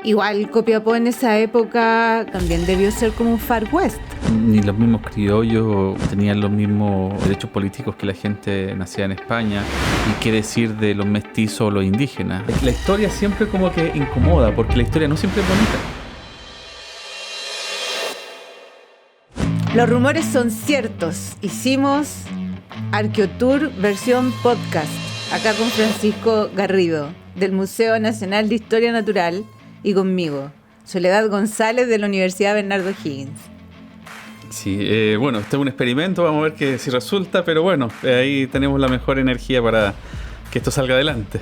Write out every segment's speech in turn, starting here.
Igual Copiapó en esa época también debió ser como un Far West. Ni los mismos criollos tenían los mismos derechos políticos que la gente nacida en España. Y qué decir de los mestizos o los indígenas. La historia siempre como que incomoda, porque la historia no siempre es bonita. Los rumores son ciertos. Hicimos Arqueotour versión podcast, acá con Francisco Garrido, del Museo Nacional de Historia Natural, y conmigo, Soledad González, de la Universidad Bernardo O'Higgins. Sí, bueno, este es un experimento, vamos a ver que si resulta, pero bueno, ahí tenemos la mejor energía para que esto salga adelante.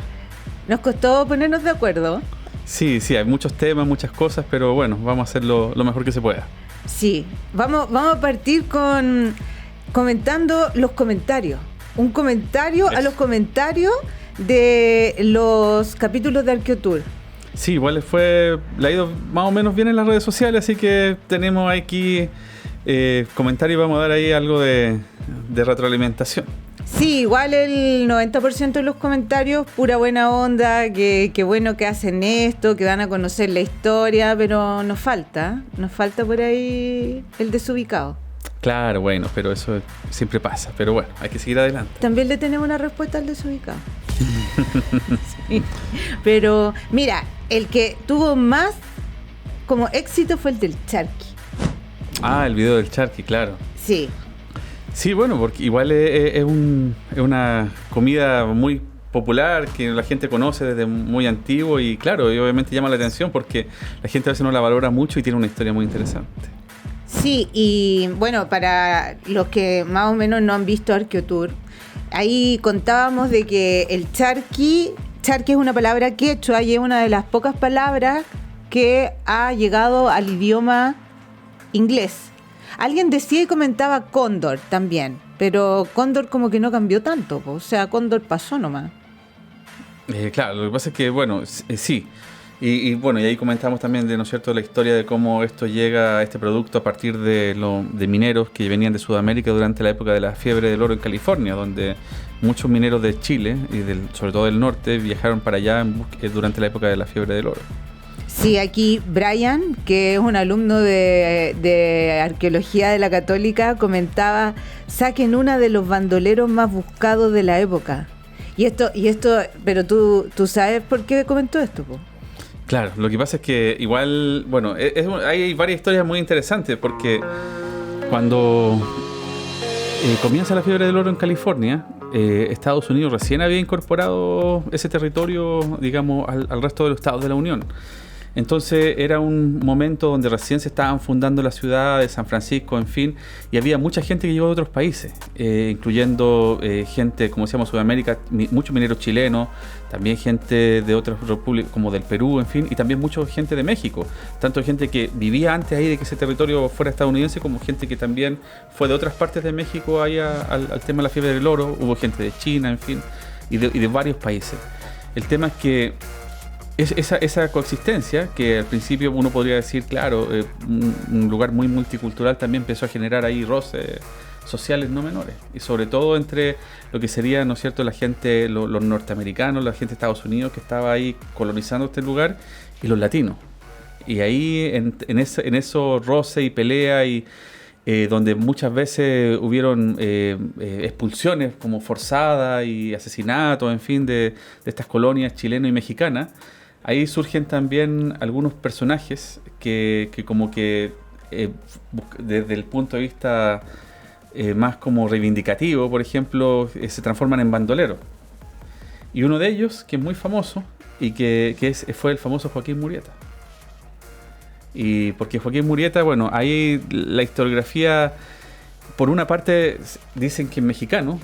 Nos costó ponernos de acuerdo. Sí, hay muchos temas, muchas cosas, pero bueno, vamos a hacerlo lo mejor que se pueda. Sí, vamos a partir comentando los comentarios. Un comentario a los comentarios de los capítulos de Arqueotour. Sí, igual le ha ido más o menos bien en las redes sociales, así que tenemos aquí comentarios y vamos a dar ahí algo de retroalimentación. Sí, igual el 90% de los comentarios, pura buena onda, que bueno que hacen esto, que dan a conocer la historia, pero nos falta por ahí el desubicado. Claro, bueno, pero eso siempre pasa, pero bueno, hay que seguir adelante. También le tenemos una respuesta al desubicado. Sí. Pero mira, el que tuvo más como éxito fue el del charqui. Ah, el video del charqui, claro. Sí. Sí, bueno, porque igual es una comida muy popular que la gente conoce desde muy antiguo y claro, y obviamente llama la atención porque la gente a veces no la valora mucho y tiene una historia muy interesante. Sí, y bueno, para los que más o menos no han visto Arqueotour, ahí contábamos de que el charqui es una palabra quechua y es una de las pocas palabras que ha llegado al idioma inglés. Alguien decía y comentaba cóndor también, pero cóndor como que no cambió tanto, o sea, cóndor pasó nomás. Claro, lo que pasa es que, bueno, sí. Y bueno, y ahí comentamos también ¿no es cierto?, la historia de cómo esto llega a este producto a partir de mineros que venían de Sudamérica durante la época de la fiebre del oro en California, donde muchos mineros de Chile y sobre todo del norte viajaron para allá durante la época de la fiebre del oro. Sí, aquí Brian, que es un alumno de arqueología de la Católica, comentaba: saquen una de los bandoleros más buscados de la época. Y esto, pero tú sabes por qué comentó esto, po. Claro, lo que pasa es que igual, bueno, hay varias historias muy interesantes porque cuando comienza la fiebre del oro en California, Estados Unidos recién había incorporado ese territorio, digamos, al resto de los estados de la Unión. Entonces era un momento donde recién se estaban fundando las ciudades, San Francisco, en fin, y había mucha gente que llegó de otros países, incluyendo gente, como decíamos, Sudamérica, muchos mineros chilenos, también gente de otras repúblicas, como del Perú, en fin, y también mucha gente de México, tanto gente que vivía antes ahí de que ese territorio fuera estadounidense, como gente que también fue de otras partes de México ahí al tema de la fiebre del oro, hubo gente de China, en fin, y de varios países. El tema es que esa coexistencia, que al principio uno podría decir, claro, un lugar muy multicultural, también empezó a generar ahí roces sociales no menores, y sobre todo entre lo que sería, ¿no es cierto?, la gente, los norteamericanos, la gente de Estados Unidos que estaba ahí colonizando este lugar, y los latinos. Y ahí en esos roces y peleas y donde muchas veces hubieron expulsiones como forzadas y asesinatos, en fin, de estas colonias chilenas y mexicanas. Ahí surgen también algunos personajes que como que desde el punto de vista más como reivindicativo, por ejemplo, se transforman en bandoleros. Y uno de ellos, que es muy famoso, y fue el famoso Joaquín Murrieta. Y porque Joaquín Murrieta, bueno, ahí la historiografía, por una parte dicen que es mexicano,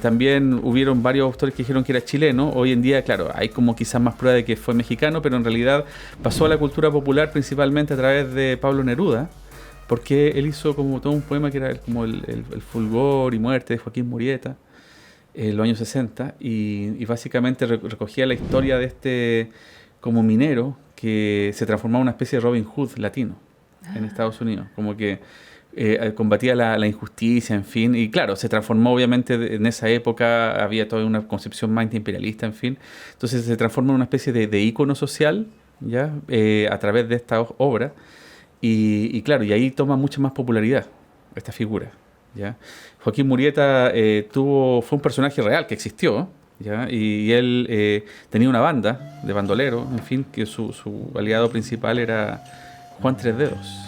también hubieron varios autores que dijeron que era chileno. Hoy en día, claro, hay como quizás más prueba de que fue mexicano, pero en realidad pasó a la cultura popular principalmente a través de Pablo Neruda, porque él hizo como todo un poema que era como el fulgor y muerte de Joaquín Murrieta en los años 60, y básicamente recogía la historia de este como minero que se transformaba en una especie de Robin Hood latino en Estados Unidos, como que combatía la injusticia, en fin, y claro, se transformó obviamente en esa época, había toda una concepción más imperialista, en fin, entonces se transforma en una especie de ícono social ¿ya? A través de esta obra. Y claro, y ahí toma mucha más popularidad esta figura, ¿ya? Joaquín Murieta fue un personaje real que existió, ¿ya? Y él tenía una banda de bandoleros, en fin, que su aliado principal era Juan Tres Dedos.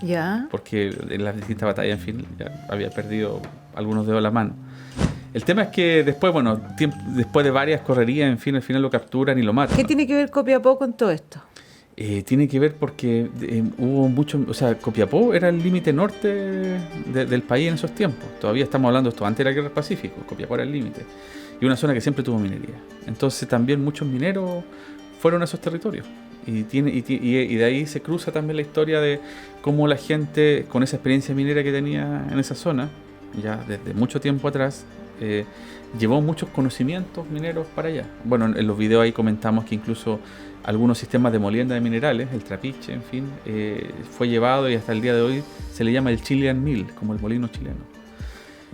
¿Ya? Porque en las distintas batallas, en fin, ya había perdido algunos dedos de la mano. El tema es que después, bueno, después de varias correrías, en fin, al final lo capturan y lo matan. ¿Qué tiene que ver Copiapó con todo esto? Tiene que ver porque hubo mucho, o sea, Copiapó era el límite norte del país en esos tiempos. Todavía estamos hablando de esto antes de la Guerra del Pacífico. Copiapó era el límite. Y una zona que siempre tuvo minería. Entonces también muchos mineros fueron a esos territorios. Y de ahí se cruza también la historia de cómo la gente, con esa experiencia minera que tenía en esa zona, ya desde mucho tiempo atrás, llevó muchos conocimientos mineros para allá. Bueno, en los videos ahí comentamos que incluso algunos sistemas de molienda de minerales, el trapiche, en fin, fue llevado y hasta el día de hoy se le llama el Chilean Mill, como el molino chileno.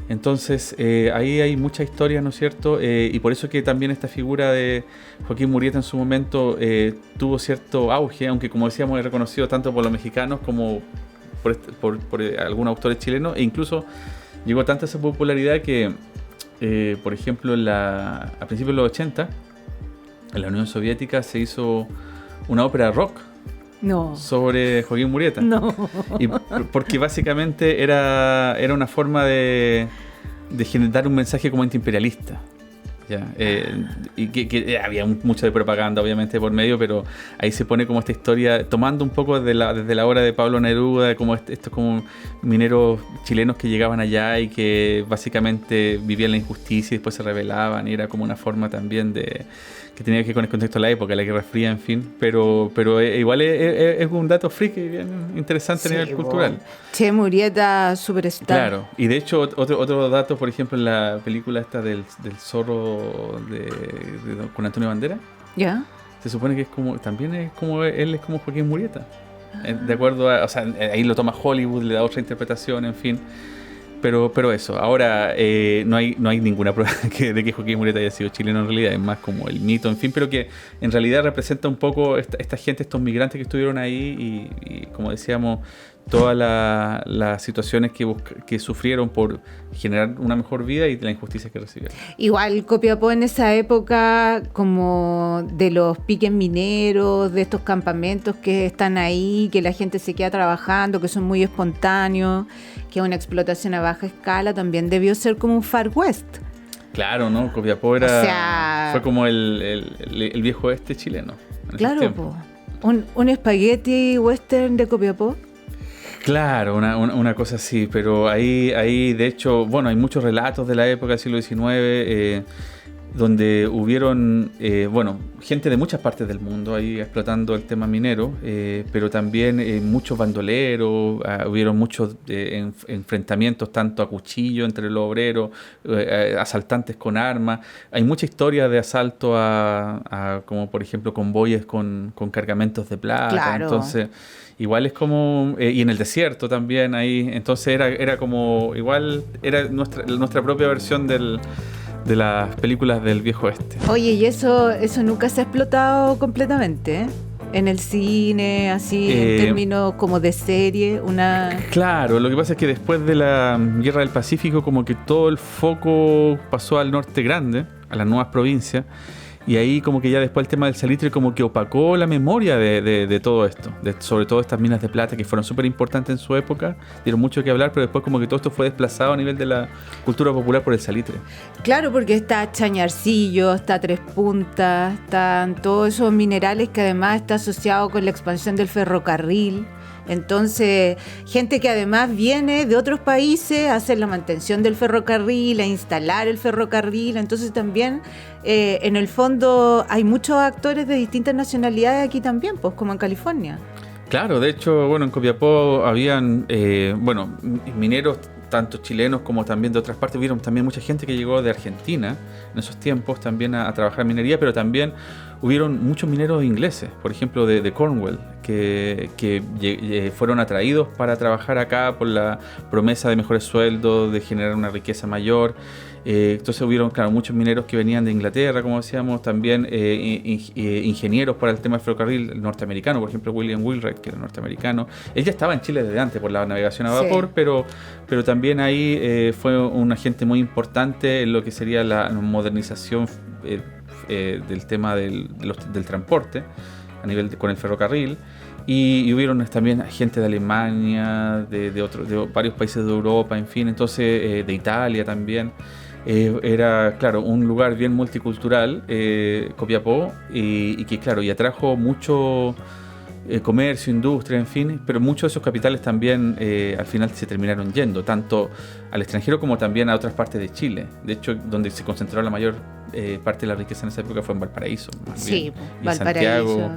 Entonces, ahí hay mucha historia, ¿no es cierto? Y por eso que también esta figura de Joaquín Murieta en su momento tuvo cierto auge, aunque como decíamos es reconocido tanto por los mexicanos como por algunos autores chilenos, e incluso llegó tanta esa popularidad que, por ejemplo, a principios de los 80, en la Unión Soviética se hizo una ópera rock. No. Sobre Joaquín Murieta. No. Y porque básicamente era una forma de generar un mensaje como antiimperialista. ¿Ya? Y que había mucho de propaganda, obviamente, por medio, pero ahí se pone como esta historia, tomando un poco desde la obra de Pablo Neruda, como estos como mineros chilenos que llegaban allá y que básicamente vivían la injusticia y después se rebelaban, y era como una forma también que tenía que ver con el contexto de la época, la Guerra Fría, en fin, pero igual es un dato friki bien interesante a nivel cultural. Che, Murieta, superstar. Claro, y de hecho otro dato, por ejemplo, en la película esta del zorro con Antonio Banderas, ¿ya? se supone que él es como Joaquín Murieta. De acuerdo a, o sea, ahí lo toma Hollywood, le da otra interpretación, en fin. Pero eso, ahora no hay ninguna prueba de que Joaquín Murieta haya sido chileno en realidad, es más como el mito, en fin, pero que en realidad representa un poco esta gente, estos migrantes que estuvieron ahí y como decíamos, todas las situaciones que sufrieron por generar una mejor vida y la injusticia que recibieron. Igual Copiapó en esa época, como de los piques mineros, de estos campamentos que están ahí, que la gente se queda trabajando, que son muy espontáneos, que es una explotación a baja escala, también debió ser como un Far West. Claro, ¿no? Copiapó fue como el viejo oeste chileno. Claro, po. Un espagueti western de Copiapó. Claro, una cosa así, pero ahí de hecho, bueno, hay muchos relatos de la época del siglo XIX donde hubieron, gente de muchas partes del mundo ahí explotando el tema minero, pero también muchos bandoleros, hubieron muchos enfrentamientos tanto a cuchillo entre los obreros, asaltantes con armas. Hay mucha historia de asalto a como por ejemplo convoyes con cargamentos de plata. Claro. Entonces igual es como, y en el desierto también ahí, entonces era como, igual era nuestra propia versión de las películas del viejo oeste. Oye, y eso nunca se ha explotado completamente, ¿eh? En el cine, así, en términos como de serie, Claro, lo que pasa es que después de la Guerra del Pacífico, como que todo el foco pasó al norte grande, a las nuevas provincias, y ahí como que ya después el tema del salitre como que opacó la memoria de todo esto, sobre todo estas minas de plata que fueron súper importantes en su época, dieron mucho que hablar, pero después como que todo esto fue desplazado a nivel de la cultura popular por el salitre. Claro, porque está Chañarcillo, está Tres Puntas, están todos esos minerales que además está asociado con la expansión del ferrocarril. Entonces, gente que además viene de otros países a hacer la mantención del ferrocarril, a instalar el ferrocarril. Entonces también, en el fondo, hay muchos actores de distintas nacionalidades aquí también, pues como en California. Claro, de hecho, bueno, en Copiapó habían, mineros tanto chilenos como también de otras partes. Vieron también mucha gente que llegó de Argentina en esos tiempos también a trabajar en minería, pero también hubieron muchos mineros ingleses, por ejemplo de Cornwall, que fueron atraídos para trabajar acá por la promesa de mejores sueldos, de generar una riqueza mayor. Entonces hubieron, claro, muchos mineros que venían de Inglaterra, como decíamos, también ingenieros para el tema del ferrocarril norteamericano, por ejemplo William Wheelwright, que era norteamericano. Él ya estaba en Chile desde antes por la navegación a vapor, pero también ahí fue un agente muy importante en lo que sería la modernización del tema del transporte a nivel con el ferrocarril. Y hubieron también gente de Alemania, de varios países de Europa, en fin, entonces de Italia también. Era, claro, un lugar bien multicultural, Copiapó, y que, claro, y atrajo mucho comercio, industria, en fin, pero muchos de esos capitales también al final se terminaron yendo, tanto al extranjero como también a otras partes de Chile. De hecho, donde se concentró la mayor parte de la riqueza en esa época fue en Valparaíso, más bien, y Valparaíso. Santiago,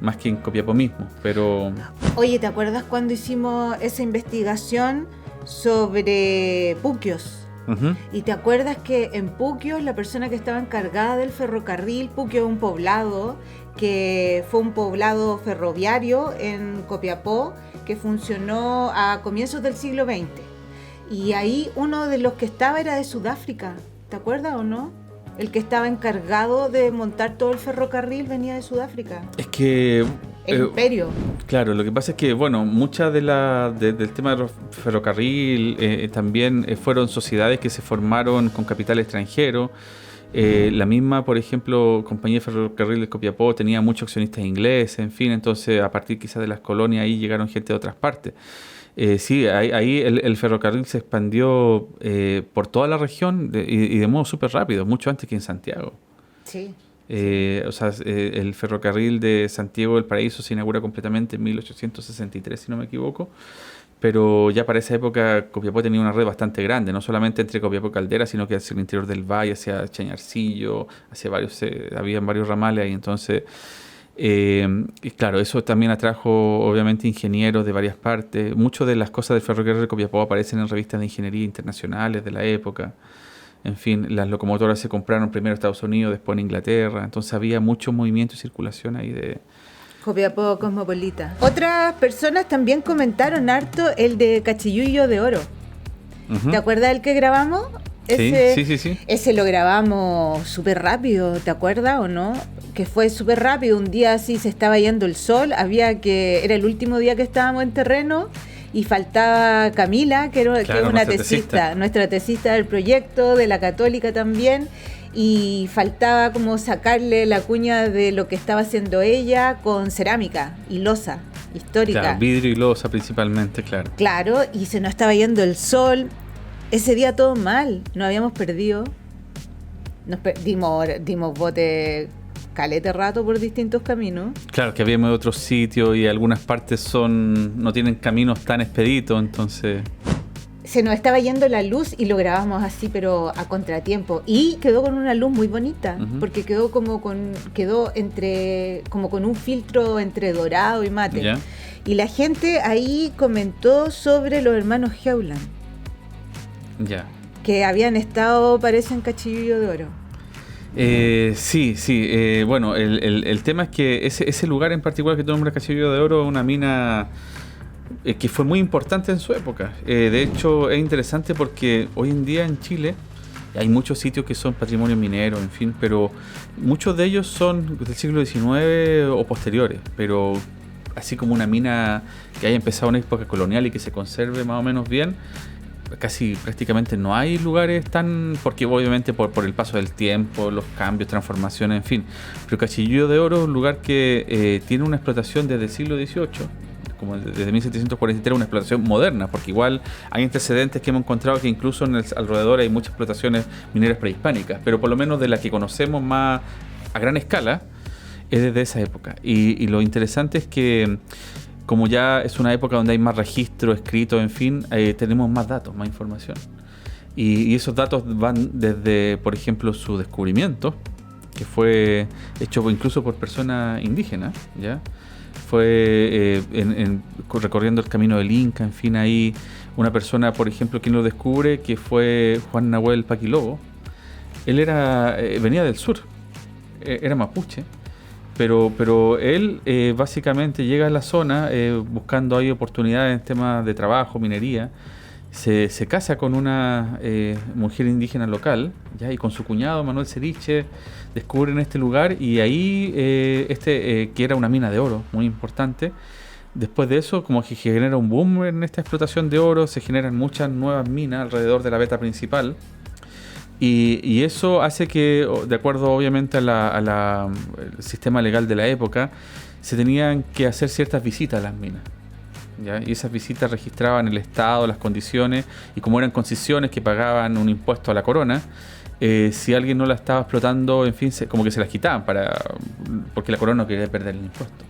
más que en Copiapó mismo, pero... Oye, ¿te acuerdas cuando hicimos esa investigación sobre Puquios? Uh-huh. ¿Y te acuerdas que en Puquios la persona que estaba encargada del ferrocarril, Puquios es un poblado que fue un poblado ferroviario en Copiapó que funcionó a comienzos del siglo XX? Y ahí uno de los que estaba era de Sudáfrica, ¿te acuerdas o no? El que estaba encargado de montar todo el ferrocarril venía de Sudáfrica. Es que... El imperio. Claro, lo que pasa es que, bueno, mucha del tema del ferrocarril también fueron sociedades que se formaron con capital extranjero. La misma, por ejemplo, compañía de ferrocarril de Copiapó tenía muchos accionistas ingleses, en fin, entonces a partir quizás de las colonias ahí llegaron gente de otras partes. Sí, ahí el ferrocarril se expandió por toda la región y de modo súper rápido, mucho antes que en Santiago. Sí. El ferrocarril de Santiago del Paraíso se inaugura completamente en 1863, si no me equivoco, pero ya para esa época Copiapó tenía una red bastante grande, no solamente entre Copiapó y Caldera, sino que hacia el interior del valle, hacia Chañarcillo, habían varios ramales ahí, entonces... y claro, eso también atrajo obviamente ingenieros de varias partes. Muchas de las cosas del ferrocarril de Copiapó aparecen en revistas de ingeniería internacionales de la época. En fin, las locomotoras se compraron primero en Estados Unidos, después en Inglaterra. Entonces había mucho movimiento y circulación ahí de... Copiapó cosmopolita. Otras personas también comentaron harto el de Cachiyuyo de Oro. Uh-huh. ¿Te acuerdas del que grabamos? Sí. Ese lo grabamos súper rápido, ¿te acuerdas o no? Que fue súper rápido. Un día así se estaba yendo el sol, era el último día que estábamos en terreno y faltaba Camila, que es una tesista, nuestra tesista del proyecto, de la Católica también, y faltaba como sacarle la cuña de lo que estaba haciendo ella con cerámica y loza histórica. Claro, vidrio y loza principalmente, claro. Claro, y se nos estaba yendo el sol. Ese día todo mal, nos habíamos perdido. Dimos bote calete rato por distintos caminos. Claro, que había otros sitios y algunas partes no tienen caminos tan expeditos, entonces... Se nos estaba yendo la luz y lo grabamos así, pero a contratiempo. Y quedó con una luz muy bonita, uh-huh. Porque quedó como con un filtro entre dorado y mate. ¿Ya? Y la gente ahí comentó sobre los hermanos Heuland. Ya. Que habían estado, parece, en Cachiyuyo de Oro. Sí. Bueno, el tema es que ese lugar en particular que tú nombras, Cachiyuyo de Oro, es una mina que fue muy importante en su época. De hecho, es interesante porque hoy en día en Chile hay muchos sitios que son patrimonio minero, en fin, pero muchos de ellos son del siglo XIX o posteriores, pero así como una mina que haya empezado en una época colonial y que se conserve más o menos bien, casi prácticamente no hay lugares tan... porque obviamente por el paso del tiempo, los cambios, transformaciones, en fin. Pero Cachiyuyo de Oro es un lugar que tiene una explotación desde el siglo XVIII, como desde 1743, una explotación moderna, porque igual hay antecedentes que hemos encontrado que incluso en el alrededor hay muchas explotaciones mineras prehispánicas, pero por lo menos de las que conocemos más a gran escala, es desde esa época. Y lo interesante es que como ya es una época donde hay más registro escrito, en fin, tenemos más datos, más información. Y esos datos van desde, por ejemplo, su descubrimiento, que fue hecho incluso por personas indígenas, ¿ya? Fue recorriendo el camino del Inca, en fin, ahí una persona, por ejemplo, quien lo descubre, que fue Juan Nahuel Paquilobo. Él venía del sur, era mapuche. Pero él básicamente llega a la zona buscando ahí oportunidades en temas de trabajo, minería. Se casa con una mujer indígena local, ¿ya? Y con su cuñado Manuel Ceriche descubren este lugar y ahí que era una mina de oro muy importante. Después de eso, como que genera un boom en esta explotación de oro, se generan muchas nuevas minas alrededor de la veta principal. Y eso hace que, de acuerdo obviamente al sistema legal de la época, se tenían que hacer ciertas visitas a las minas, ¿ya? Y esas visitas registraban el estado, las condiciones, y como eran concesiones que pagaban un impuesto a la corona, si alguien no la estaba explotando, en fin, como que se las quitaban porque la corona no quería perder el impuesto.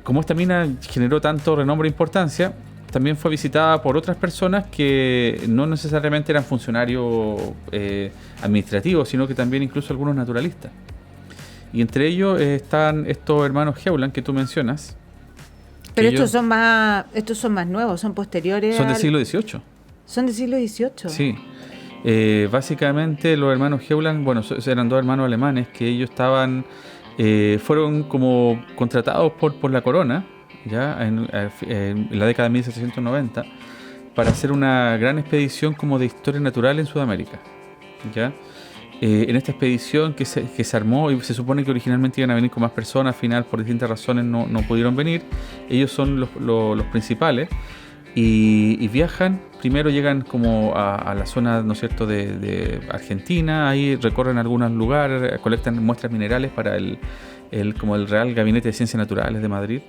Como esta mina generó tanto renombre e importancia, también fue visitada por otras personas que no necesariamente eran funcionarios administrativos, sino que también incluso algunos naturalistas. Y entre ellos están estos hermanos Hewland que tú mencionas. Pero estos son más nuevos, son posteriores. Son del siglo XVIII. ¿Son del siglo XVIII? Sí. Básicamente los hermanos Hewland, bueno, eran dos hermanos alemanes que ellos fueron como contratados por la corona, ya en la década de 1790, para hacer una gran expedición como de historia natural en Sudamérica, ¿ya? En esta expedición que se armó, y se supone que originalmente iban a venir con más personas, al final por distintas razones no pudieron venir. Ellos son los principales y viajan. Primero llegan como a la zona, ¿no es cierto?, de Argentina. Ahí recorren algunos lugares, colectan muestras minerales para el Real Gabinete de Ciencias Naturales de Madrid.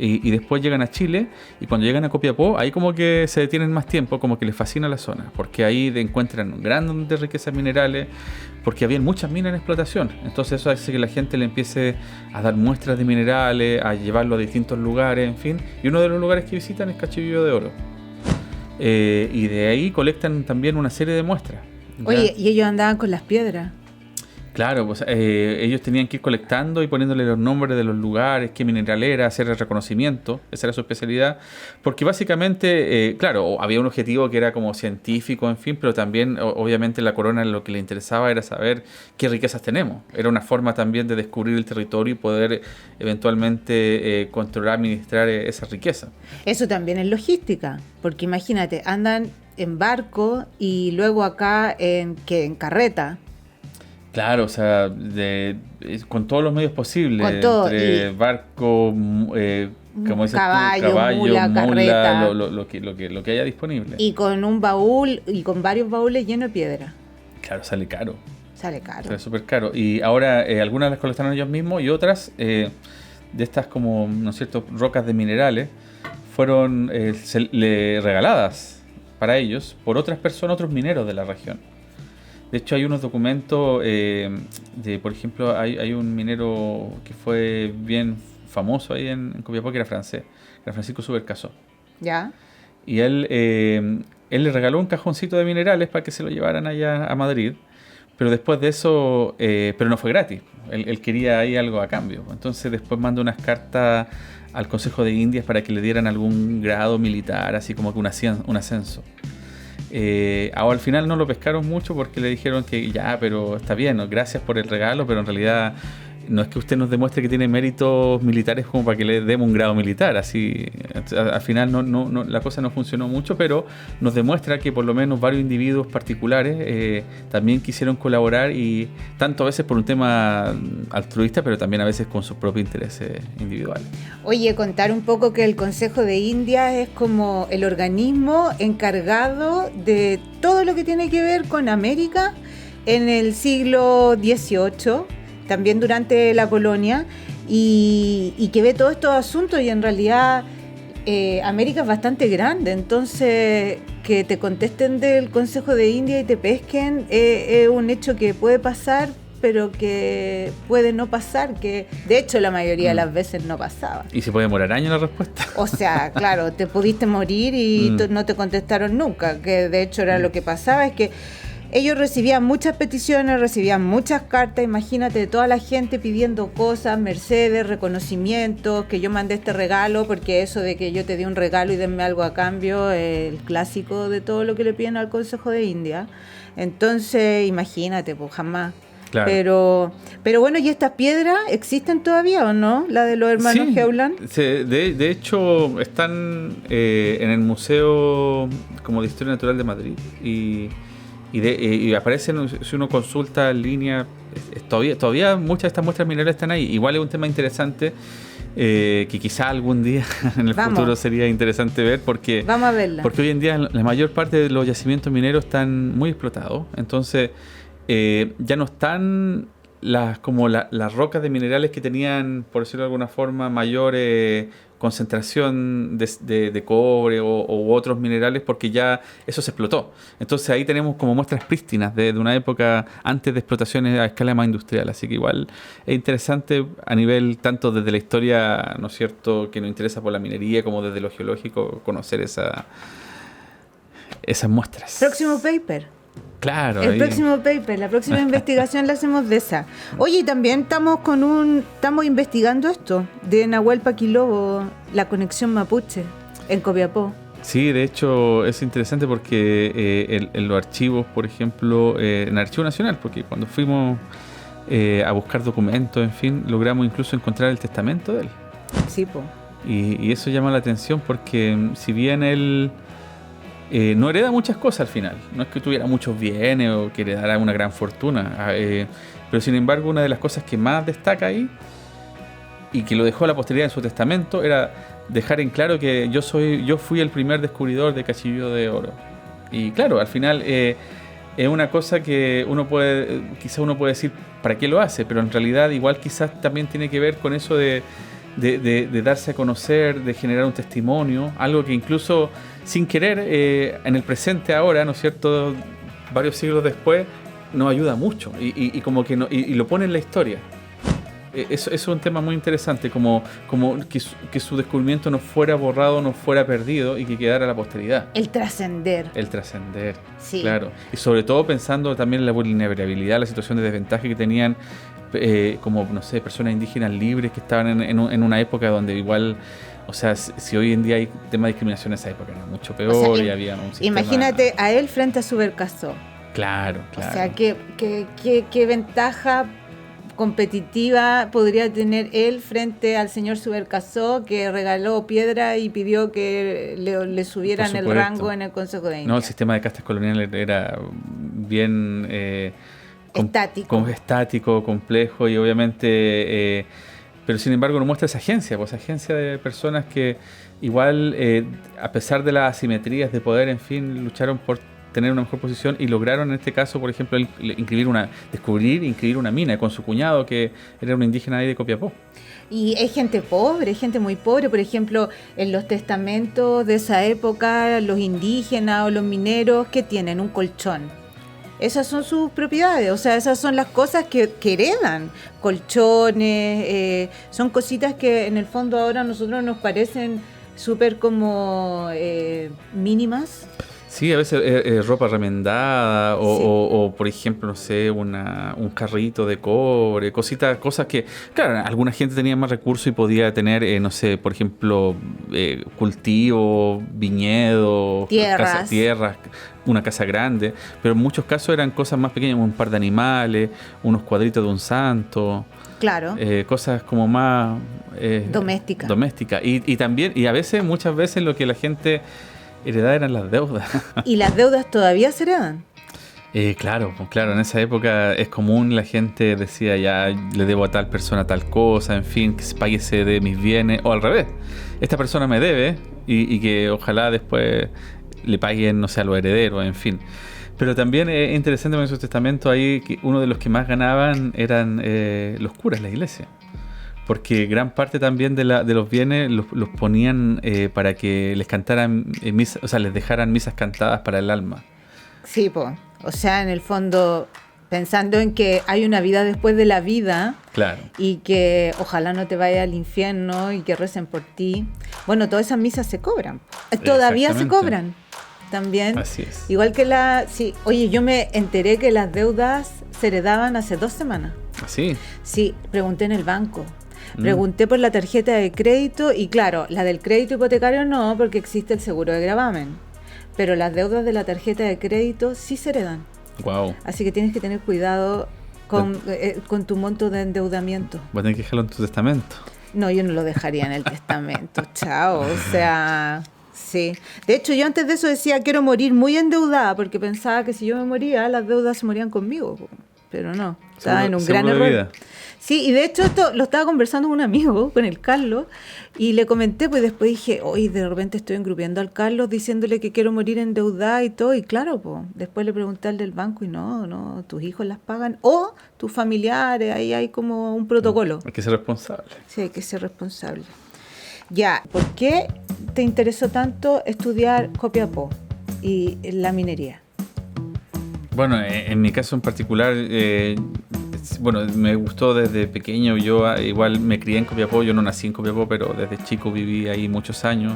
Y después llegan a Chile, y cuando llegan a Copiapó, ahí como que se detienen más tiempo, como que les fascina la zona, porque ahí encuentran grandes riquezas minerales, porque había muchas minas en explotación. Entonces eso hace que la gente le empiece a dar muestras de minerales, a llevarlo a distintos lugares, en fin. Y uno de los lugares que visitan es Cachivillo de Oro. Y de ahí colectan también una serie de muestras, ¿ya? Oye, y ellos andaban con las piedras. Claro, pues ellos tenían que ir colectando y poniéndole los nombres de los lugares, qué mineral era, hacer el reconocimiento, esa era su especialidad, porque básicamente, claro, había un objetivo que era como científico, en fin, pero también obviamente la corona lo que le interesaba era saber qué riquezas tenemos. Era una forma también de descubrir el territorio y poder eventualmente controlar, administrar esa riqueza. Eso también es logística, porque imagínate, andan en barco y luego acá en carreta. Claro, o sea, con todos los medios posibles, con todo, entre barco, como dices caballo, mula, carreta, lo que haya disponible. Y con un baúl, y con varios baúles llenos de piedra. Claro, sale caro. Sale súper caro. Y ahora algunas las colectaron ellos mismos y otras de estas como, ¿no es cierto?, rocas de minerales fueron regaladas para ellos por otras personas, otros mineros de la región. De hecho, hay unos documentos por ejemplo, hay un minero que fue bien famoso ahí en Copiapó, que era francés, era Francisco Subercaseaux. ¿Ya? Y él le regaló un cajoncito de minerales para que se lo llevaran allá a Madrid, pero después de eso, pero no fue gratis, él quería ahí algo a cambio. Entonces después mandó unas cartas al Consejo de Indias para que le dieran algún grado militar, así como que un ascenso. Ahora al final no lo pescaron mucho porque le dijeron que ya, pero está bien, ¿no?, gracias por el regalo, pero en realidad no es que usted nos demuestre que tiene méritos militares como para que le demos un grado militar. Así, al final no, la cosa no funcionó mucho, pero nos demuestra que por lo menos varios individuos particulares también quisieron colaborar, y tanto a veces por un tema altruista, pero también a veces con sus propios intereses individuales. Oye, contar un poco que el Consejo de Indias es como el organismo encargado de todo lo que tiene que ver con América en el siglo XVIII, también durante la colonia, y que ve todos estos asuntos, y en realidad América es bastante grande, entonces que te contesten del Consejo de India y te pesquen es un hecho que puede pasar, pero que puede no pasar, que de hecho la mayoría de las veces no pasaba. Y se puede demorar años la respuesta. O sea, claro, te pudiste morir y no te contestaron nunca, que de hecho era lo que pasaba, es que ellos recibían muchas peticiones, recibían muchas cartas, imagínate, de toda la gente pidiendo cosas, mercedes, reconocimientos, que yo mandé este regalo, porque eso de que yo te di un regalo y denme algo a cambio es el clásico de todo lo que le piden al Consejo de India. Entonces, imagínate, pues jamás. Claro. Pero bueno, ¿y estas piedras existen todavía o no? La de los hermanos Sí, Heuland. de hecho están en el Museo como de Historia Natural de Madrid y aparecen, si uno consulta en línea, todavía muchas de estas muestras minerales están ahí. Igual es un tema interesante que quizá algún día en el futuro sería interesante ver porque vamos a verla. Porque hoy en día la mayor parte de los yacimientos mineros están muy explotados, entonces ya no están las rocas de minerales que tenían, por decirlo de alguna forma, mayor concentración de cobre u otros minerales, porque ya eso se explotó. Entonces ahí tenemos como muestras prístinas de una época antes de explotaciones a escala más industrial. Así que igual es interesante a nivel tanto desde la historia, ¿no es cierto?, que nos interesa por la minería, como desde lo geológico, conocer esas muestras. Próximo paper. Claro. El próximo paper, la próxima investigación la hacemos de esa. Oye, y también estamos investigando esto de Nahuel Paquilobo, la conexión mapuche en Copiapó. Sí, de hecho es interesante porque en los archivos, por ejemplo, en el Archivo Nacional, porque cuando fuimos a buscar documentos, en fin, logramos incluso encontrar el testamento de él. Sí, po. Y eso llama la atención porque si bien él no hereda muchas cosas al final, no es que tuviera muchos bienes o que heredara una gran fortuna, pero sin embargo una de las cosas que más destaca ahí y que lo dejó a la posteridad en su testamento era dejar en claro que yo fui el primer descubridor de Cachilló de Oro. Y claro, al final es una cosa que quizá uno puede decir ¿para qué lo hace? Pero en realidad igual quizás también tiene que ver con eso de darse a conocer, de generar un testimonio, algo que incluso sin querer en el presente ahora, ¿no es cierto?, varios siglos después, nos ayuda mucho y como que y lo pone en la historia. Eso es un tema muy interesante, como que su descubrimiento no fuera borrado, no fuera perdido y que quedara a la posteridad. El trascender. Sí. Claro. Y sobre todo pensando también en la vulnerabilidad, la situación de desventaja que tenían como, no sé, personas indígenas libres que estaban en una época donde igual, o sea, si hoy en día hay tema de discriminación, en esa época era mucho peor, o sea, y había un sistema... Imagínate a él frente a Subercaseaux. Claro. O sea, ¿qué ventaja competitiva podría tener él frente al señor Subercaseaux, que regaló piedra y pidió que le subieran el rango en el Consejo de India? No, el sistema de castas coloniales era bien... estático, complejo y obviamente, pero sin embargo nos muestra esa agencia de personas que igual, a pesar de las asimetrías de poder, en fin, lucharon por tener una mejor posición y lograron en este caso, por ejemplo, inscribir una mina con su cuñado, que era un indígena ahí de Copiapó. Y es gente pobre, gente muy pobre. Por ejemplo, en los testamentos de esa época, los indígenas o los mineros, ¿qué tienen? Un colchón. Esas son sus propiedades, o sea, esas son las cosas que heredan. Colchones, son cositas que en el fondo ahora a nosotros nos parecen súper como mínimas. Sí, a veces ropa remendada o, por ejemplo, no sé, un carrito de cobre, cosas que, claro, alguna gente tenía más recursos y podía tener, no sé, por ejemplo, cultivo, viñedo, tierras, una casa grande, pero en muchos casos eran cosas más pequeñas, un par de animales, unos cuadritos de un santo. Claro. Cosas como más... doméstica. Y también, y a veces, muchas veces lo que la gente... heredad eran las deudas. ¿Y las deudas todavía se heredan? Claro, en esa época es común, la gente decía ya le debo a tal persona tal cosa, en fin, que páguese de mis bienes, o al revés, esta persona me debe y que ojalá después le paguen, no sé, a los herederos, en fin. Pero también es interesante en esos testamentos ahí que uno de los que más ganaban eran los curas, la iglesia. Porque gran parte también de los bienes los ponían para que les cantaran misas, o sea, les dejaran misas cantadas para el alma. Sí, o sea, en el fondo, pensando en que hay una vida después de la vida. Claro. Y que ojalá no te vaya al infierno y que recen por ti. Bueno, todas esas misas se cobran. Todavía se cobran también. Así es. Igual que sí, oye, yo me enteré que las deudas se heredaban hace 2 semanas. ¿Sí? Sí, pregunté en el banco. Pregunté por la tarjeta de crédito y claro, la del crédito hipotecario no, porque existe el seguro de gravamen. Pero las deudas de la tarjeta de crédito sí se heredan. Wow. Así que tienes que tener cuidado con tu monto de endeudamiento. Voy a tener que dejarlo en tu testamento. No, yo no lo dejaría en el testamento, chao. O sea, sí. De hecho, yo antes de eso decía, quiero morir muy endeudada, porque pensaba que si yo me moría, las deudas se morían conmigo. Pero no, estaba en un gran error. Sí, y de hecho esto lo estaba conversando con un amigo, con el Carlos, y le comenté, pues después dije, hoy de repente estoy engrupiendo al Carlos diciéndole que quiero morir endeudada y todo, y claro, pues después le pregunté al del banco y no, tus hijos las pagan, o tus familiares, ahí hay como un protocolo. Hay que ser responsable. Sí, hay que ser responsable. Ya, ¿por qué te interesó tanto estudiar Copiapó y la minería? Bueno, en mi caso en particular, bueno, me gustó desde pequeño. Yo igual me crié en Copiapó, yo no nací en Copiapó, pero desde chico viví ahí muchos años.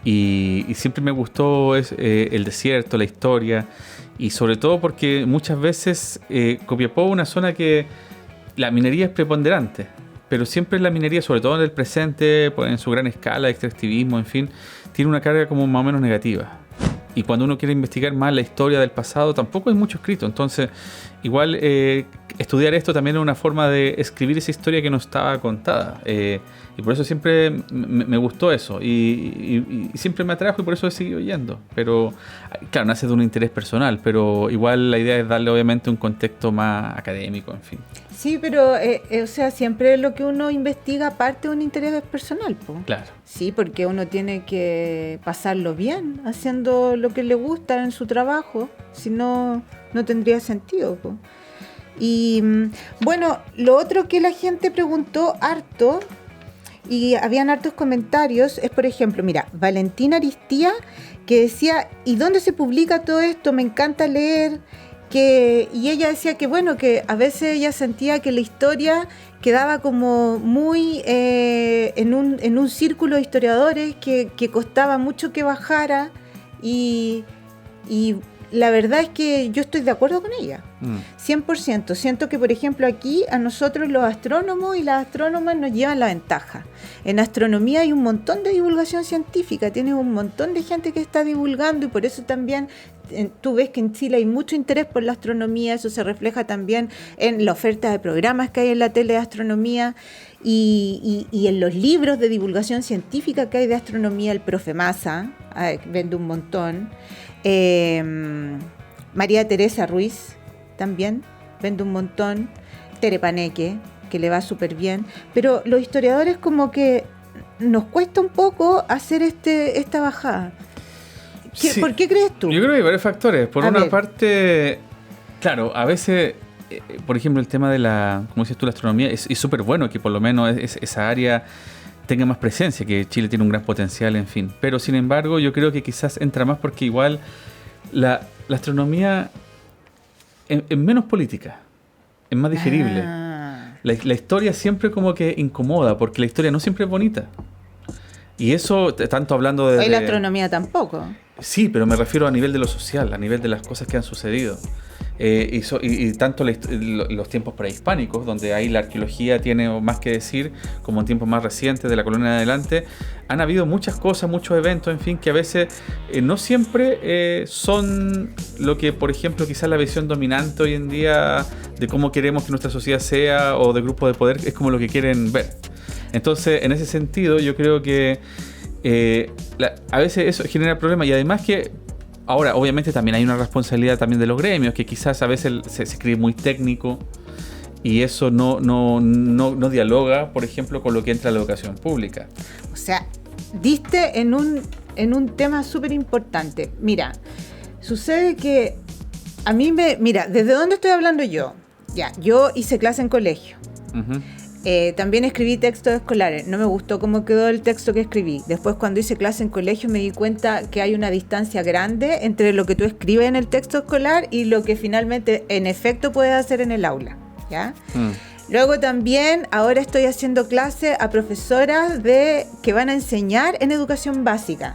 Y siempre me gustó el desierto, la historia, y sobre todo porque muchas veces Copiapó es una zona que la minería es preponderante, pero siempre la minería, sobre todo en el presente, en su gran escala, extractivismo, en fin, tiene una carga como más o menos negativa. Y cuando uno quiere investigar más la historia del pasado, tampoco hay mucho escrito. Entonces, igual estudiar esto también es una forma de escribir esa historia que no estaba contada. Y por eso siempre me gustó eso. Y siempre me atrajo y por eso he seguido yendo. Pero, claro, nace de un interés personal. Pero igual la idea es darle, obviamente, un contexto más académico, en fin. Sí, pero, o sea, siempre lo que uno investiga parte de un interés personal, po. Claro. Sí, porque uno tiene que pasarlo bien haciendo lo que le gusta en su trabajo, si no, no tendría sentido, po. Y bueno, lo otro que la gente preguntó harto, y habían hartos comentarios, es por ejemplo, mira, Valentina Aristía, que decía, ¿y dónde se publica todo esto? Me encanta leer. Y ella decía que bueno, que a veces ella sentía que la historia quedaba como muy en un círculo de historiadores que costaba mucho que bajara y la verdad es que yo estoy de acuerdo con ella, 100%. Siento que, por ejemplo, aquí a nosotros los astrónomos y las astrónomas nos llevan la ventaja. En astronomía hay un montón de divulgación científica, tienes un montón de gente que está divulgando y por eso también tú ves que en Chile hay mucho interés por la astronomía, eso se refleja también en la oferta de programas que hay en la tele de astronomía y en los libros de divulgación científica que hay de astronomía. El profe Massa vende un montón. María Teresa Ruiz también vende un montón. Tere Paneque, que le va súper bien, pero los historiadores como que nos cuesta un poco hacer esta bajada. Sí. ¿Por qué crees tú? Yo creo que hay varios factores. Por una parte, claro, a veces, por ejemplo, el tema de como dices tú, la astronomía, es súper bueno que por lo menos esa área tenga más presencia, que Chile tiene un gran potencial, en fin. Pero sin embargo, yo creo que quizás entra más porque igual la astronomía es menos política, es más digerible. La historia siempre como que incomoda, porque la historia no siempre es bonita. Y eso, tanto hablando de... la astronomía tampoco. Sí, pero me refiero a nivel de lo social, a nivel de las cosas que han sucedido. Y tanto los tiempos prehispánicos, donde ahí la arqueología tiene más que decir, como en tiempos más recientes de la colonia en adelante, han habido muchas cosas, muchos eventos, en fin, que a veces no siempre son lo que, por ejemplo, quizás la visión dominante hoy en día de cómo queremos que nuestra sociedad sea o de grupos de poder, es como lo que quieren ver. Entonces, en ese sentido, yo creo que a veces eso genera problemas y además que ahora, obviamente, también hay una responsabilidad también de los gremios, que quizás a veces se escribe muy técnico y eso no dialoga, por ejemplo, con lo que entra a la educación pública. O sea, diste en un tema súper importante. Mira, sucede que a mí mira, ¿desde dónde estoy hablando yo? Ya, yo hice clase en colegio. Uh-huh. También escribí textos escolares. No me gustó cómo quedó el texto que escribí. Después, cuando hice clase en colegio, me di cuenta que hay una distancia grande entre lo que tú escribes en el texto escolar y lo que finalmente, en efecto, puedes hacer en el aula, ¿ya? Luego también, ahora estoy haciendo clases a profesoras que van a enseñar en educación básica.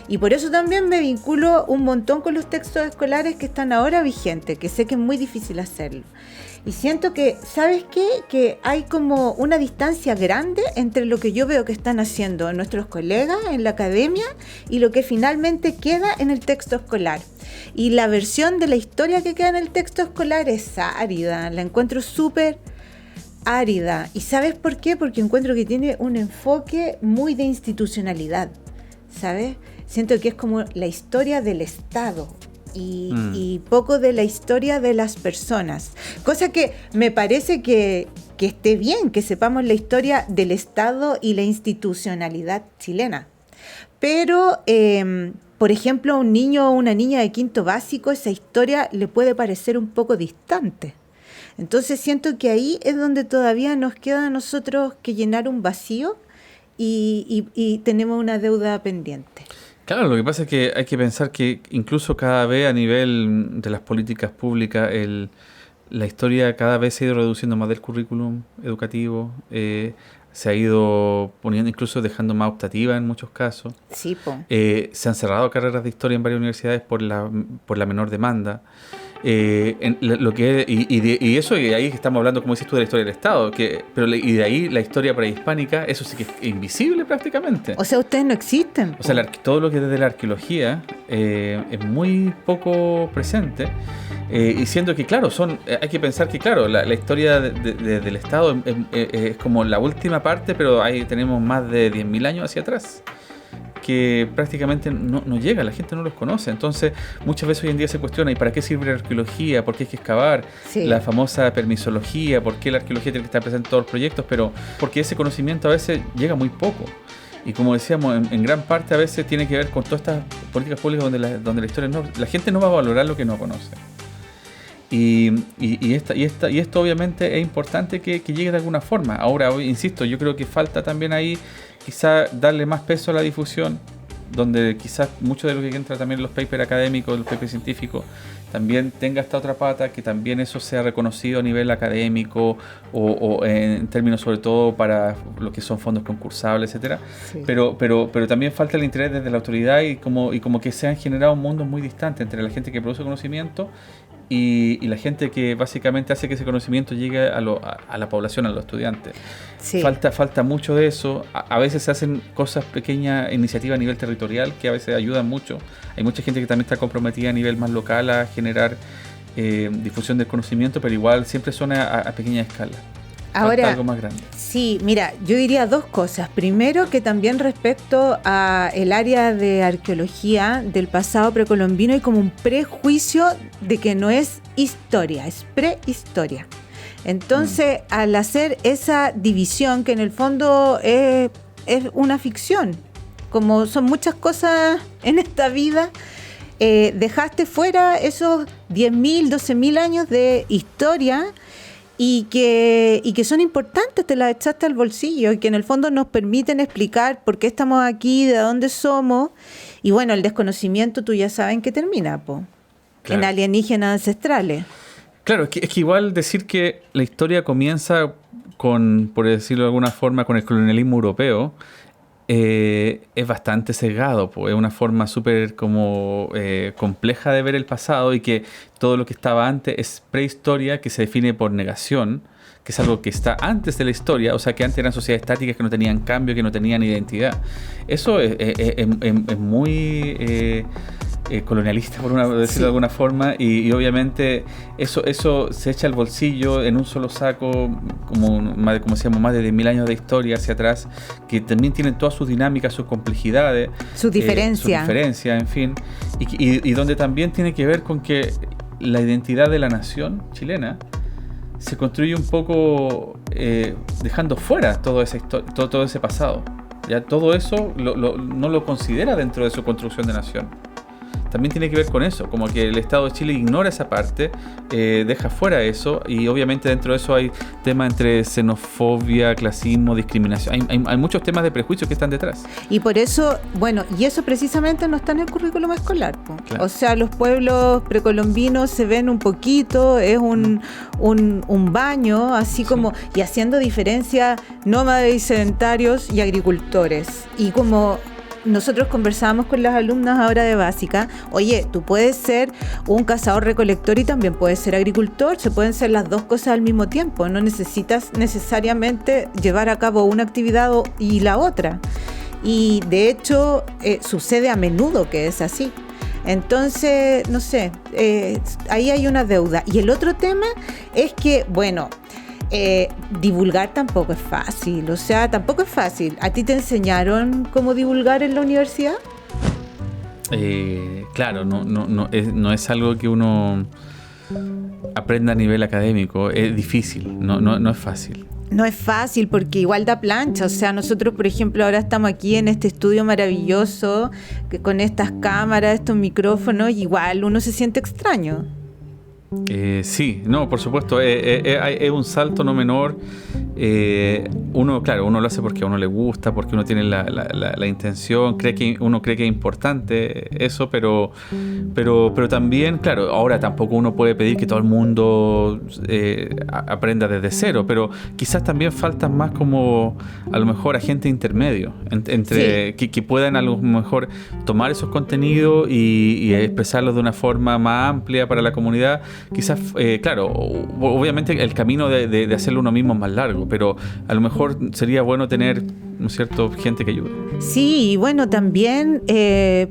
Y por eso también me vinculo un montón con los textos escolares que están ahora vigentes, que sé que es muy difícil hacerlo. Y siento que, ¿sabes qué? Que hay como una distancia grande entre lo que yo veo que están haciendo nuestros colegas en la academia y lo que finalmente queda en el texto escolar. Y la versión de la historia que queda en el texto escolar es árida, la encuentro súper árida. ¿Y sabes por qué? Porque encuentro que tiene un enfoque muy de institucionalidad, ¿sabes? Siento que es como la historia del Estado y poco de la historia de las personas. Cosa que me parece que esté bien, que sepamos la historia del Estado y la institucionalidad chilena. Pero, por ejemplo, a un niño o una niña de quinto básico, esa historia le puede parecer un poco distante. Entonces siento que ahí es donde todavía nos queda a nosotros que llenar un vacío y tenemos una deuda pendiente. Claro, lo que pasa es que hay que pensar que incluso cada vez a nivel de las políticas públicas, la historia cada vez se ha ido reduciendo más del currículum educativo, se ha ido poniendo, incluso dejando más optativa en muchos casos. Sí, po. Se han cerrado carreras de historia en varias universidades por la menor demanda. Y eso, y ahí estamos hablando, como dices tú, de la historia del Estado, y de ahí la historia prehispánica, eso sí que es invisible prácticamente. O sea, ustedes no existen. O sea, todo lo que es desde la arqueología es muy poco presente, y siendo que, claro, hay que pensar que, claro, la historia del Estado es como la última parte, pero ahí tenemos más de 10.000 años hacia atrás, que prácticamente no llega, la gente no los conoce. Entonces, muchas veces hoy en día se cuestiona, ¿y para qué sirve la arqueología? ¿Por qué hay que excavar? Sí. La famosa permisología, ¿por qué la arqueología tiene que estar presente en todos los proyectos? Pero porque ese conocimiento a veces llega muy poco. Y como decíamos, en gran parte a veces tiene que ver con todas estas políticas públicas donde la historia la gente no va a valorar lo que no conoce. Y esto obviamente es importante que llegue de alguna forma. Ahora, insisto, yo creo que falta también ahí quizá darle más peso a la difusión, donde quizás mucho de lo que entra también en los papers académicos, los papers científicos, también tenga esta otra pata, que también eso sea reconocido a nivel académico o en términos sobre todo para lo que son fondos concursables, etcétera. Sí. Pero también falta el interés desde la autoridad y como que se han generado mundos muy distantes entre la gente que produce conocimiento y la gente que básicamente hace que ese conocimiento llegue a la población, a los estudiantes. Sí. Falta mucho de eso. A veces se hacen cosas pequeñas, iniciativas a nivel territorial, que a veces ayudan mucho. Hay mucha gente que también está comprometida a nivel más local a generar difusión del conocimiento, pero igual siempre son a pequeña escala. Ahora, algo más grande. Sí, mira, yo diría dos cosas. Primero, que también respecto a el área de arqueología del pasado precolombino hay como un prejuicio de que no es historia, es prehistoria. Entonces, al hacer esa división, que en el fondo es una ficción, como son muchas cosas en esta vida, dejaste fuera esos 10.000, 12.000 años de historia y que son importantes, te las echaste al bolsillo y que en el fondo nos permiten explicar por qué estamos aquí, de dónde somos. Y bueno, el desconocimiento tú ya sabes en qué termina, po. Claro. En alienígenas ancestrales. Claro, es que igual decir que la historia comienza con, por decirlo de alguna forma, con el colonialismo europeo, es bastante sesgado, pues. Es una forma súper como compleja de ver el pasado, y que todo lo que estaba antes es prehistoria, que se define por negación, que es algo que está antes de la historia, o sea, que antes eran sociedades estáticas que no tenían cambio, que no tenían identidad. Eso es muy colonialista, por decirlo de alguna forma, y obviamente eso se echa al bolsillo en un solo saco, como decíamos, más de 10.000 años de historia hacia atrás, que también tienen todas sus dinámicas, sus complejidades, sus diferencias, en fin, y donde también tiene que ver con que la identidad de la nación chilena se construye un poco dejando fuera todo ese pasado. Ya todo eso no lo considera dentro de su construcción de nación. también tiene que ver con eso, como que el Estado de Chile ignora esa parte, deja fuera eso, y obviamente dentro de eso hay temas entre xenofobia, clasismo, discriminación, hay muchos temas de prejuicio que están detrás. Y por eso, bueno, y eso precisamente no está en el currículum escolar, po. Claro. O sea, los pueblos precolombinos se ven un poquito, es un baño, así como, y haciendo diferencia nómades y sedentarios y agricultores. Y como nosotros conversábamos con las alumnas ahora de básica, oye, tú puedes ser un cazador-recolector y también puedes ser agricultor, se pueden ser las dos cosas al mismo tiempo, no necesitas necesariamente llevar a cabo una actividad y la otra. Y de hecho sucede a menudo que es así. Entonces, no sé, ahí hay una deuda. Y el otro tema es que, bueno, divulgar tampoco es fácil, o sea, tampoco es fácil. ¿A ti te enseñaron cómo divulgar en la universidad? Claro, no es algo que uno aprenda a nivel académico, es difícil, no es fácil. No es fácil porque igual da plancha, o sea, nosotros por ejemplo ahora estamos aquí en este estudio maravilloso, que con estas cámaras, estos micrófonos, igual uno se siente extraño. Sí, no, por supuesto, es un salto no menor. Uno lo hace porque a uno le gusta, porque uno tiene la intención, uno cree que es importante eso, pero también, claro, ahora tampoco uno puede pedir que todo el mundo aprenda desde cero, pero quizás también faltan más como a lo mejor agentes intermedios entre sí, que puedan a lo mejor tomar esos contenidos y expresarlos de una forma más amplia para la comunidad. Quizás, claro, obviamente el camino de hacerlo uno mismo es más largo, pero a lo mejor sería bueno tener, ¿no es cierto?, gente que ayude. Sí, y bueno, también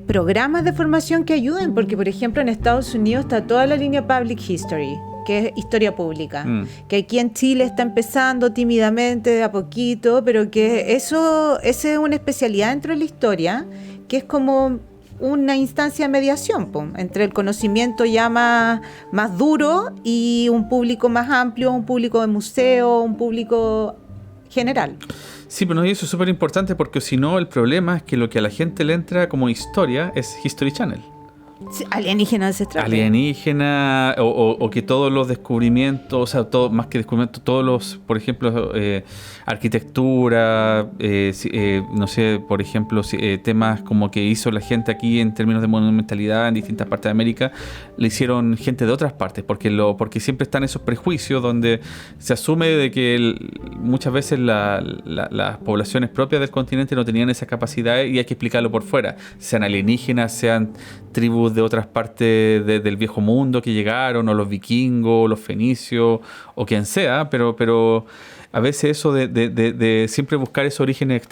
programas de formación que ayuden, porque por ejemplo en Estados Unidos está toda la línea Public History, que es historia pública, que aquí en Chile está empezando tímidamente, de a poquito, pero que esa es una especialidad dentro de la historia, que es como una instancia de mediación entre el conocimiento ya más duro y un público más amplio, un público de museo, un público general. Sí, pero eso es súper importante porque si no el problema es que lo que a la gente le entra como historia es History Channel. Alienígena ancestral. Alienígena o que todos los descubrimientos, o sea, todo, más que descubrimientos, todos los, por ejemplo, arquitectura, no sé, por ejemplo, temas como que hizo la gente aquí en términos de monumentalidad en distintas partes de América, le hicieron gente de otras partes, porque siempre están esos prejuicios donde se asume de que muchas veces las poblaciones propias del continente no tenían esa capacidad y hay que explicarlo por fuera, sean alienígenas, sean tribus de otras partes del viejo mundo que llegaron, o los vikingos, los fenicios, o quien sea, pero a veces eso de siempre buscar esos orígenes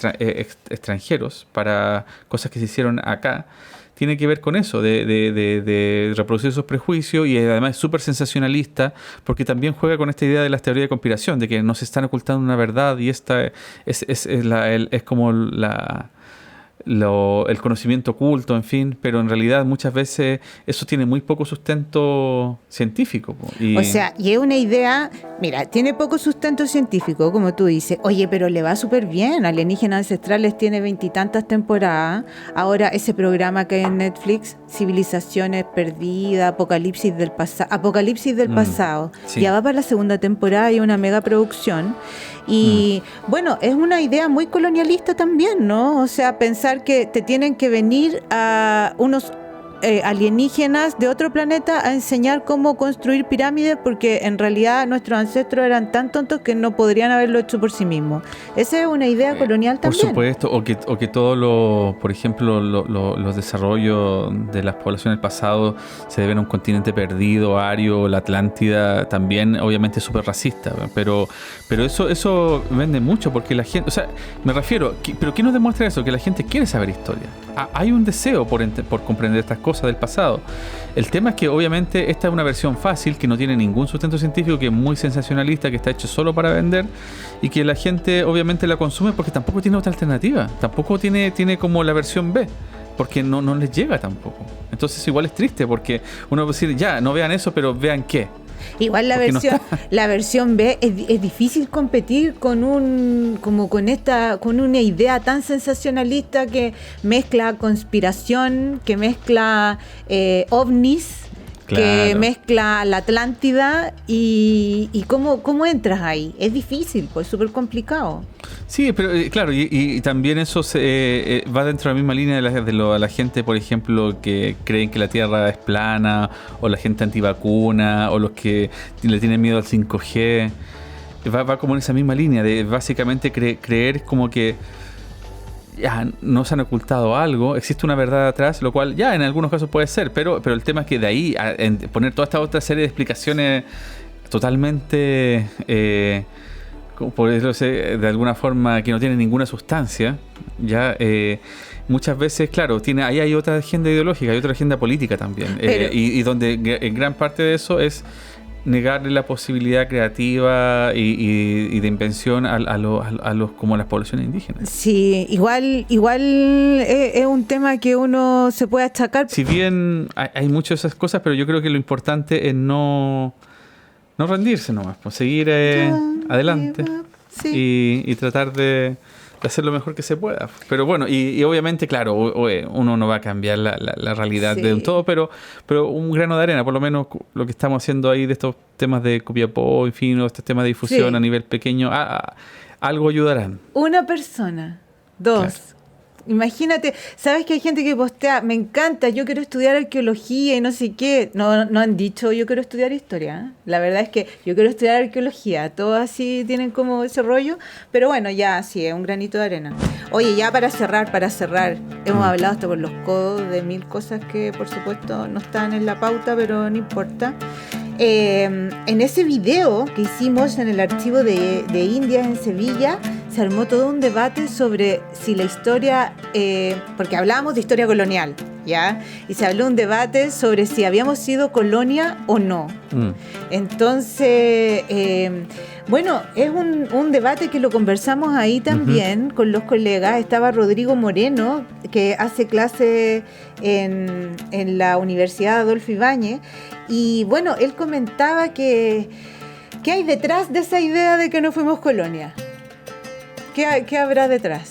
extranjeros para cosas que se hicieron acá, tiene que ver con eso, de reproducir esos prejuicios, y además es súper sensacionalista, porque también juega con esta idea de las teorías de conspiración, de que nos están ocultando una verdad, y esta es como el conocimiento oculto, en fin, pero en realidad muchas veces eso tiene muy poco sustento científico. O sea, y es una idea, mira, tiene poco sustento científico, como tú dices, oye, pero le va súper bien, Alienígenas Ancestrales tiene 20 y tantas temporadas, ahora ese programa que hay en Netflix, Civilizaciones Perdidas, Apocalipsis del Pasado, sí, ya va para la segunda temporada y una mega producción. Y bueno, es una idea muy colonialista también, ¿no? O sea, pensar que te tienen que venir a unos alienígenas de otro planeta a enseñar cómo construir pirámides, porque en realidad nuestros ancestros eran tan tontos que no podrían haberlo hecho por sí mismos. Esa es una idea colonial también. Por supuesto, o que todos los, por ejemplo, los desarrollos de las poblaciones del pasado se deben a un continente perdido, ario, la Atlántida, también obviamente es súper racista, pero eso vende mucho porque la gente, o sea, me refiero, pero ¿qué nos demuestra eso? Que la gente quiere saber historia. Hay un deseo por comprender estas cosas del pasado. El tema es que obviamente esta es una versión fácil que no tiene ningún sustento científico, que es muy sensacionalista, que está hecho solo para vender y que la gente obviamente la consume porque tampoco tiene otra alternativa, tampoco tiene como la versión B, porque no les llega tampoco. Entonces igual es triste porque uno puede decir, ya, no vean eso, pero vean qué. Igual la versión B es difícil competir con con una idea tan sensacionalista que mezcla conspiración, que mezcla ovnis, que mezcla la Atlántida y cómo entras ahí. Es difícil, pues súper complicado. Sí, pero claro, y también eso va dentro de la misma línea de la gente, por ejemplo, que creen que la Tierra es plana, o la gente antivacuna, o los que le tienen miedo al 5G. Va como en esa misma línea de básicamente creer como que ya nos han ocultado algo, existe una verdad atrás, lo cual ya en algunos casos puede ser, pero el tema es que de ahí a poner toda esta otra serie de explicaciones totalmente... por eso de alguna forma que no tiene ninguna sustancia, ya muchas veces, claro, ahí hay otra agenda ideológica, hay otra agenda política también, y donde en gran parte de eso es negarle la posibilidad creativa y de invención a los como las poblaciones indígenas. Sí, igual es un tema que uno se puede achacar. Si bien hay muchas de esas cosas, pero yo creo que lo importante es no rendirse nomás, pues seguir adelante, sí. y tratar de hacer lo mejor que se pueda. Pero bueno, y obviamente, claro, uno no va a cambiar la realidad de un todo, pero un grano de arena, por lo menos lo que estamos haciendo ahí de estos temas de Copiapó, en fin, estos temas de difusión a nivel pequeño, algo ayudarán. Una persona, 2. Claro. Imagínate, ¿sabes que hay gente que postea, me encanta, yo quiero estudiar arqueología y no sé qué? No han dicho, yo quiero estudiar historia, ¿eh? La verdad es que yo quiero estudiar arqueología, todos así tienen como ese rollo, pero bueno, ya sí, es un granito de arena. Oye, ya para cerrar, hemos hablado hasta con los codos de 1000 cosas que por supuesto no están en la pauta, pero no importa. En ese video que hicimos en el archivo de Indias en Sevilla, se armó todo un debate sobre si la historia, porque hablábamos de historia colonial, ¿ya? Y se habló un debate sobre si habíamos sido colonia o no. Entonces, bueno, es un debate que lo conversamos ahí también con los colegas. Estaba Rodrigo Moreno, que hace clase en la Universidad Adolfo Ibáñez, y bueno, él comentaba que ¿qué hay detrás de esa idea de que no fuimos colonia? ¿Qué habrá detrás?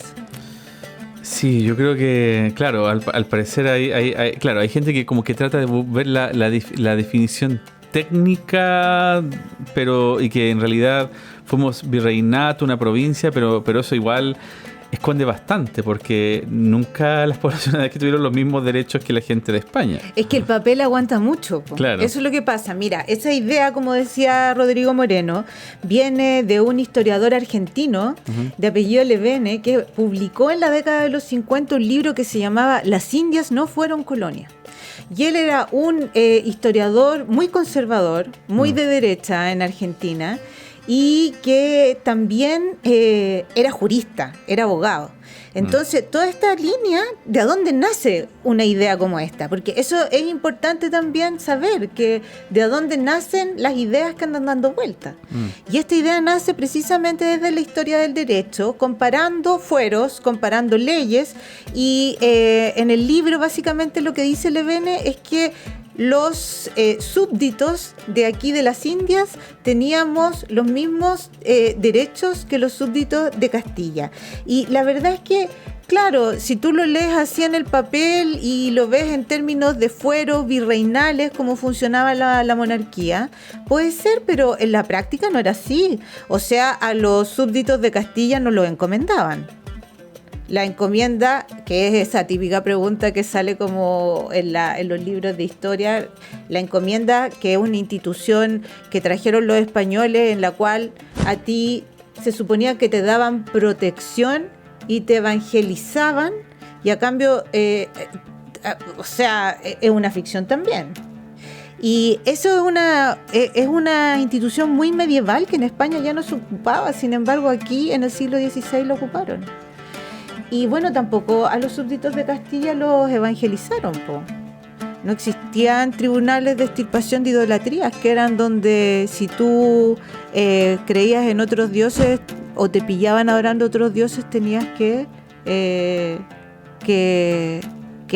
Sí, yo creo que, claro, al parecer hay gente que como que trata de ver la definición técnica, y que en realidad fuimos virreinato, una provincia, pero eso igual esconde bastante, porque nunca las poblaciones de aquí tuvieron los mismos derechos que la gente de España. Es que el papel aguanta mucho, po. Claro. Eso es lo que pasa. Mira, esa idea, como decía Rodrigo Moreno, viene de un historiador argentino de apellido Levene, que publicó en la década de los 50 un libro que se llamaba Las Indias no fueron colonia. Y él era un historiador muy conservador, muy de derecha en Argentina, y que también era jurista, era abogado. Entonces, toda esta línea, ¿de dónde nace una idea como esta? Porque eso es importante también saber, que de dónde nacen las ideas que andan dando vueltas. Y esta idea nace precisamente desde la historia del derecho, comparando fueros, comparando leyes, y en el libro básicamente lo que dice Levene es que los súbditos de aquí de las Indias teníamos los mismos derechos que los súbditos de Castilla. Y la verdad es que, claro, si tú lo lees así en el papel y lo ves en términos de fueros virreinales, cómo funcionaba la monarquía, puede ser, pero en la práctica no era así. O sea, a los súbditos de Castilla no los encomendaban. La encomienda, que es esa típica pregunta que sale como en los libros de historia, la encomienda, que es una institución que trajeron los españoles, en la cual a ti se suponía que te daban protección y te evangelizaban, y a cambio, o sea, es una ficción también. Y eso es una institución muy medieval que en España ya no se ocupaba, sin embargo aquí en el siglo XVI lo ocuparon. Y bueno, tampoco a los súbditos de Castilla los evangelizaron, po. No existían tribunales de extirpación de idolatrías, que eran donde si tú creías en otros dioses o te pillaban adorando otros dioses, tenías que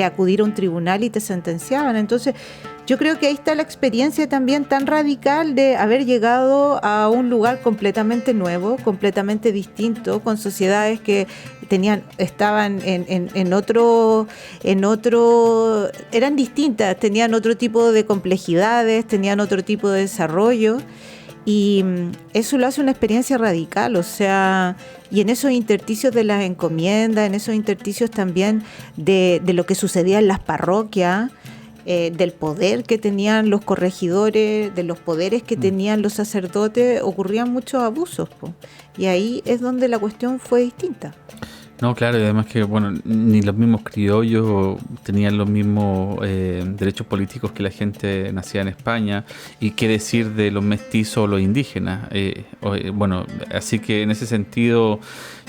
acudir a un tribunal y te sentenciaban. Entonces, yo creo que ahí está la experiencia también tan radical de haber llegado a un lugar completamente nuevo, completamente distinto, con sociedades que estaban en otro, eran distintas, tenían otro tipo de complejidades, tenían otro tipo de desarrollo. Y eso lo hace una experiencia radical, o sea, y en esos intersticios de las encomiendas, en esos intersticios también de lo que sucedía en las parroquias, del poder que tenían los corregidores, de los poderes que tenían los sacerdotes, ocurrían muchos abusos, po. Y ahí es donde la cuestión fue distinta. No, claro, y además que, bueno, ni los mismos criollos tenían los mismos derechos políticos que la gente nacida en España, y qué decir de los mestizos o los indígenas. Bueno, así que en ese sentido,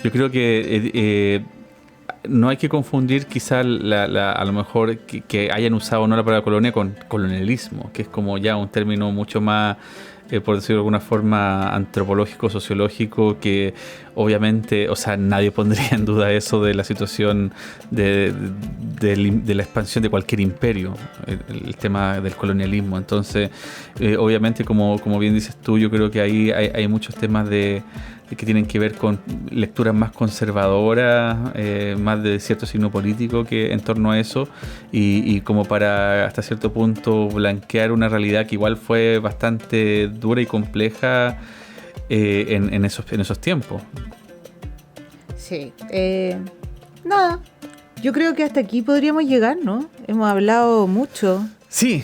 yo creo que no hay que confundir quizá a lo mejor que hayan usado o no la palabra colonia con colonialismo, que es como ya un término mucho más, por decirlo de alguna forma, antropológico, sociológico, que obviamente, o sea, nadie pondría en duda eso de la situación de la expansión de cualquier imperio, el tema del colonialismo. Entonces, obviamente, como bien dices tú, yo creo que ahí hay muchos temas que tienen que ver con lecturas más conservadoras, más de cierto signo político que en torno a eso, y como para hasta cierto punto blanquear una realidad que igual fue bastante dura y compleja en esos tiempos. Sí, nada, yo creo que hasta aquí podríamos llegar, ¿no? Hemos hablado mucho. Sí,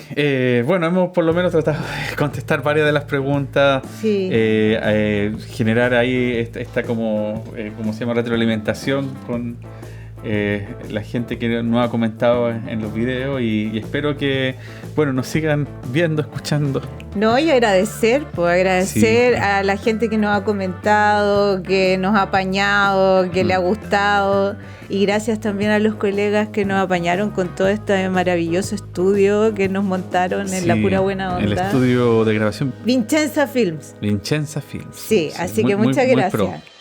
bueno, hemos por lo menos tratado de contestar varias de las preguntas, Sí. Generar ahí esta como se llama, retroalimentación con la gente que nos ha comentado en los videos, y espero que, bueno, nos sigan viendo, escuchando. No, y agradecer sí, a la gente que nos ha comentado, que nos ha apañado, que le ha gustado, y gracias también a los colegas que nos apañaron con todo este maravilloso estudio que nos montaron en la pura buena onda. El estudio de grabación Vincenza Films. Vincenza Films. Sí, así que muchas gracias. Muy pro.